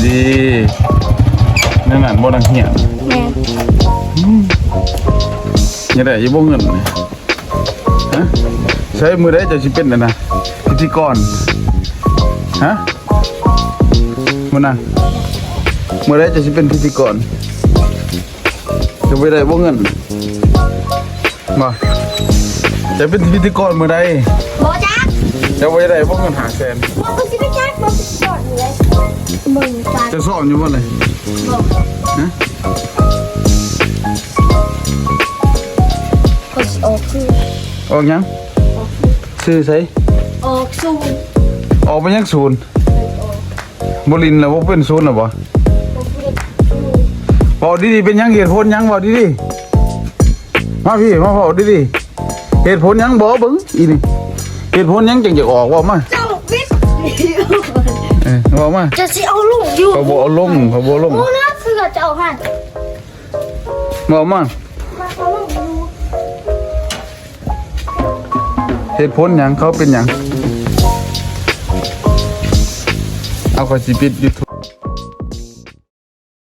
ดีนั่นน่ะบ่ดังเหี้ย แม่ อย่าได้อย่าบ่เงินฮะใช้มือได้จะสิเป็นนะพิธีกรฮะมื้อน่ะมือได้จะสิเป็นพิธีกรจะไปได้บ่เงินมาจะเป็นพิธีกรมื้อใด บ่จัก จะไปได้บ่เงิน500,000 บ่ก็สิไปจักบ่สิจอดอยู่เลยมึงจัก จะสอบอยู่บ่เลย บ่ ฮะ ก็สิออกคือ ออกยังชื่อไส ออกสูง ออกไปยังศูนย์บ่ลินแล้วบ่เป็นศูนย์แล้วบ่บอกดีๆเป็นยังเหตุผลยังบอกดีๆมาพี่มาบอกดีๆเหตุผลยังบอกเบิ่งอีนี่เหตุผลยังจังจะออกว่ามา เจ้าวิทย์ บอกมา จะสิเอาลูกอยู่ เขาบอกเอาลงเขาบอกลง โอ้นะเสือจะเอาให้ บอกมา มาเอาลูกอยู่ เหตุผลยังเขาเป็นยังเอาขอสิปิด YouTube